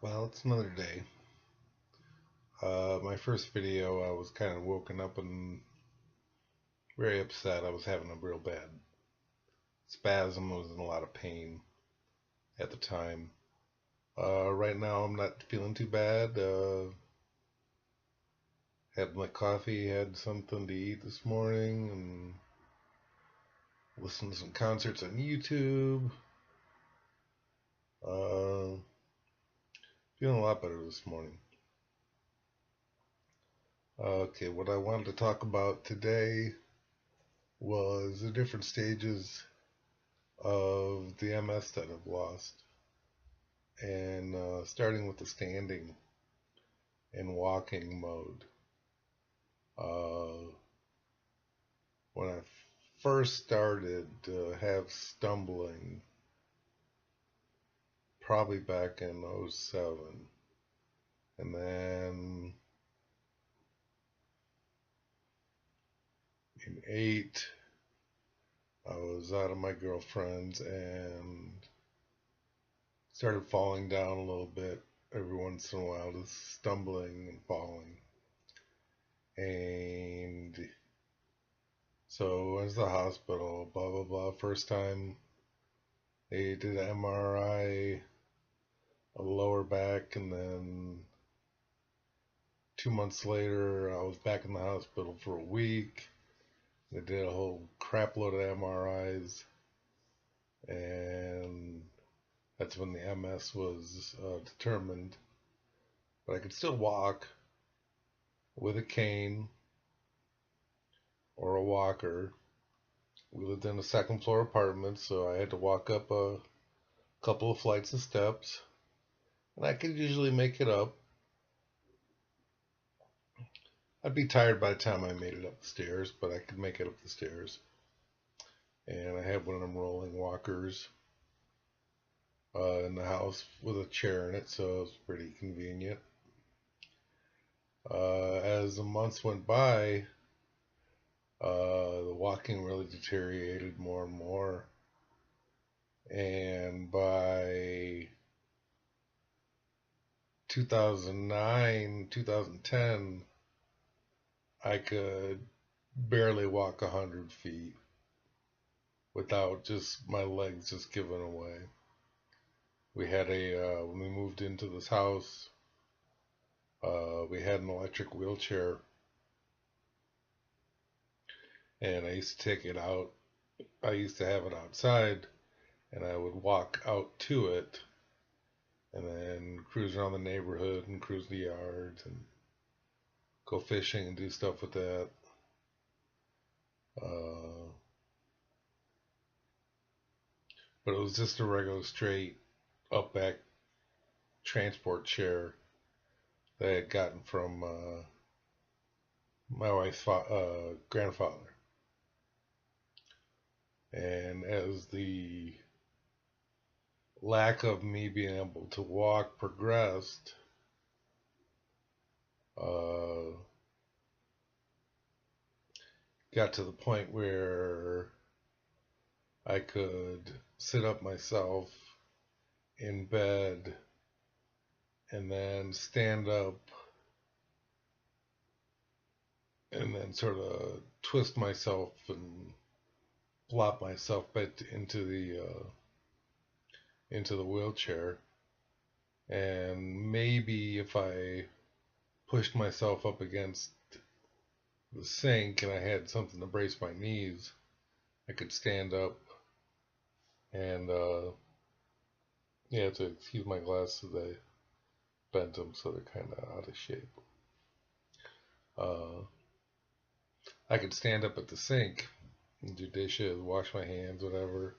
Well, it's another day. My first video, I was kind of woken up and very upset. I was having a real bad spasm. I was in a lot of pain at the time. Right now, I'm not feeling too bad. Had my coffee, had something to eat this morning, and listened to some concerts on YouTube. Uh, Feeling a lot better this morning. Okay, what I wanted to talk about today was the different stages of the MS that I've lost. And starting with the standing and walking mode. Uh, when I first started to have stumbling, probably back in '07, and then in '08, I was out of my girlfriend's and started falling down a little bit every once in a while, just stumbling and falling. And so I went to the hospital, blah, blah, blah. First time they did an MRI of the lower back, and then 2 months later, I was back in the hospital for a week. They did a whole crap load of MRIs, and that's when the MS was determined. But I could still walk with a cane or a walker. We lived in a second floor apartment, so I had to walk up a couple of flights of steps, and I could usually make it up. I'd be tired by the time I made it up the stairs, but I could make it up the stairs. And I had one of them rolling walkers in the house with a chair in it, so it was pretty convenient. As the months went by, the walking really deteriorated more and more. And by 2009, 2010, I could barely walk 100 feet without just my legs just giving away. We had when we moved into this house, we had an electric wheelchair, and I used to take it out. I used to have it outside, and I would walk out to it, and then cruise around the neighborhood and cruise the yards and go fishing and do stuff with that. Uh, but it was just a regular straight up back transport chair that I had gotten from my wife's grandfather. And as the lack of me being able to walk progressed, uh, got to the point where I could sit up myself in bed and then stand up and then sort of twist myself and flop myself back into the wheelchair. And maybe if I pushed myself up against the sink and I had something to brace my knees, I could stand up. And yeah, to excuse my glasses, I bent them so they're kind of out of shape. Uh, I could stand up at the sink and do dishes, wash my hands, whatever.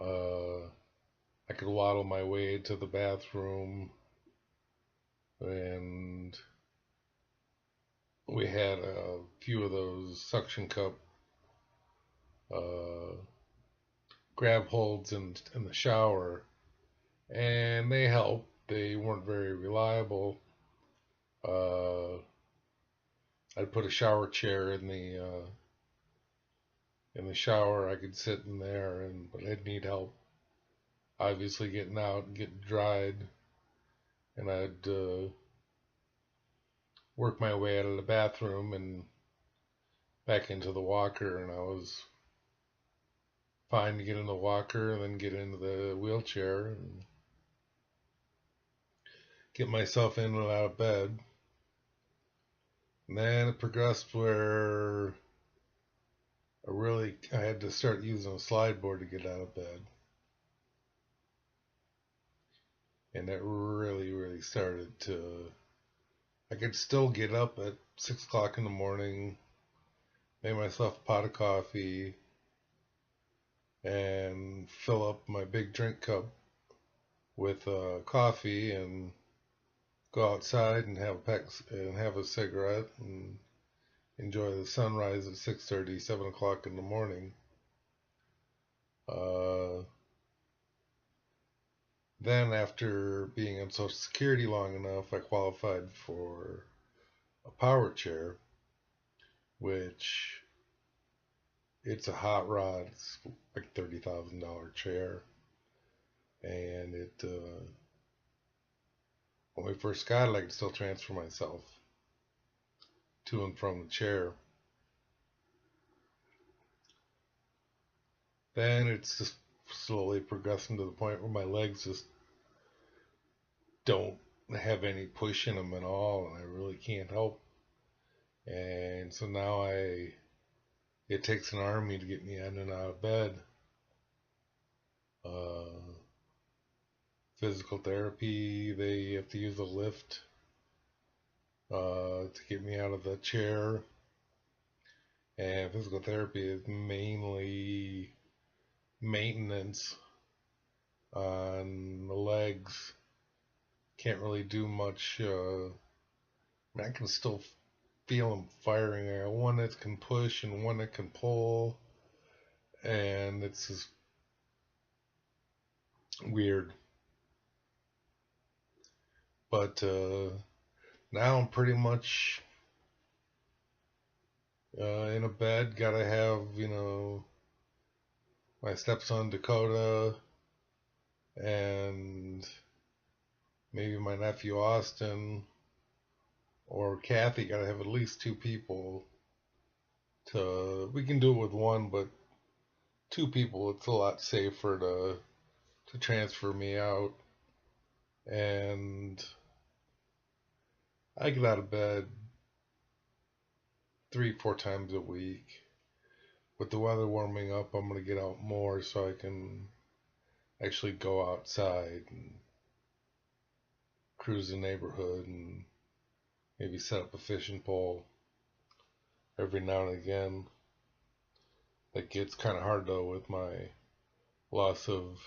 I could waddle my way to the bathroom, and we had a few of those suction cup uh, grab holds in the shower, and they helped. They weren't very reliable. I'd put a shower chair in the shower. I could sit in there, but I'd need help, obviously, getting out and getting dried. and I'd work my way out of the bathroom and back into the walker, and I was fine to get in the walker and then get into the wheelchair and get myself in and out of bed. And then it progressed where I had to start using a slide board to get out of bed. And it really started to, I could still get up at 6 o'clock in the morning, make myself a pot of coffee, and fill up my big drink cup with coffee and go outside and have a cigarette and enjoy the sunrise at 6:30, 7 o'clock in the morning. Then after being on Social Security long enough, I qualified for a power chair, which it's a hot rod. It's like $30,000 chair. And when we first got it, I could still transfer myself to and from the chair. Then it's just slowly progressing to the point where my legs just don't have any push in them at all, and I really can't help. And so now it takes an army to get me in and out of bed. Physical therapy, they have to use a lift to get me out of the chair. And physical therapy is mainly maintenance on the legs. Can't really do much. I can still feel them firing. I got one that can push and one that can pull, and it's just weird. But now I'm pretty much in a bed. Gotta have, my stepson Dakota and maybe my nephew Austin or Kathy. Gotta have at least two people we can do it with one, but two people, it's a lot safer to transfer me out. And I get out of bed 3-4 times a week. With the weather warming up, I'm going to get out more so I can actually go outside and cruise the neighborhood and maybe set up a fishing pole every now and again. That gets kind of hard though with my loss of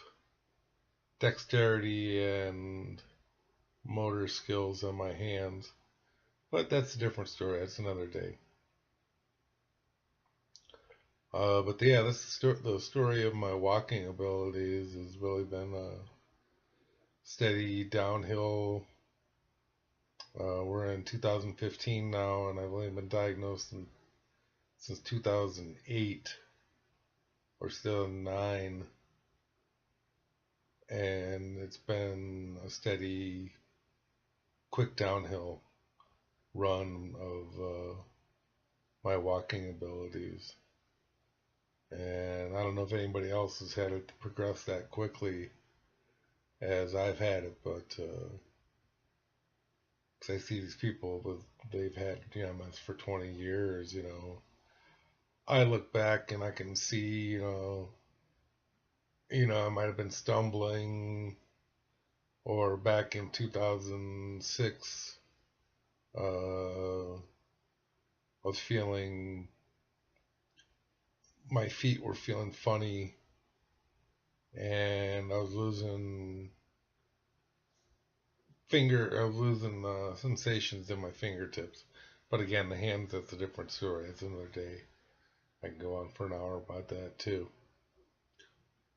dexterity and motor skills on my hands. But that's a different story. That's another day. But yeah, the story of my walking abilities has really been a steady downhill. We're in 2015 now, and I've only been diagnosed since 2008 or still 9, and it's been a steady, quick downhill run of my walking abilities. And I don't know if anybody else has had it progress that quickly as I've had it, but because I see these people they've had MS for 20 years, I look back and I can see, I might have been stumbling, or back in 2006, I was feeling, my feet were feeling funny, and I was losing sensations in my fingertips. But again, the hands, that's a different story. It's another day. I can go on for an hour about that too.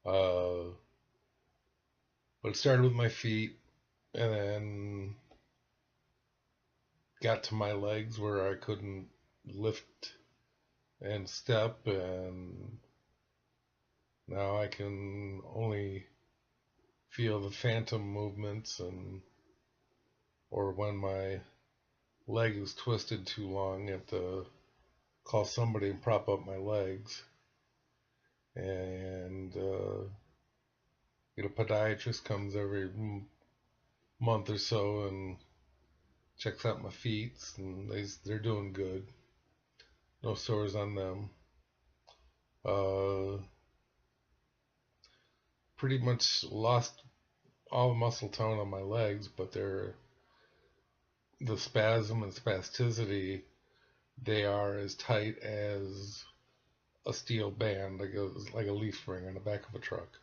But it started with my feet, and then got to my legs where I couldn't lift and step, and now I can only feel the phantom movements and or when my leg is twisted too long, I have to call somebody and prop up my legs. And a podiatrist comes every month or so and checks out my feet, and they're doing good. No sores on them. Pretty much lost all the muscle tone on my legs, but the spasm and spasticity, they are as tight as a steel band, like a leaf spring on the back of a truck.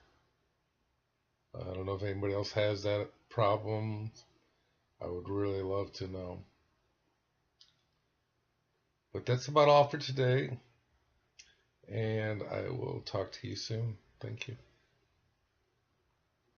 I don't know if anybody else has that problem. I would really love to know. But that's about all for today, and I will talk to you soon. Thank you.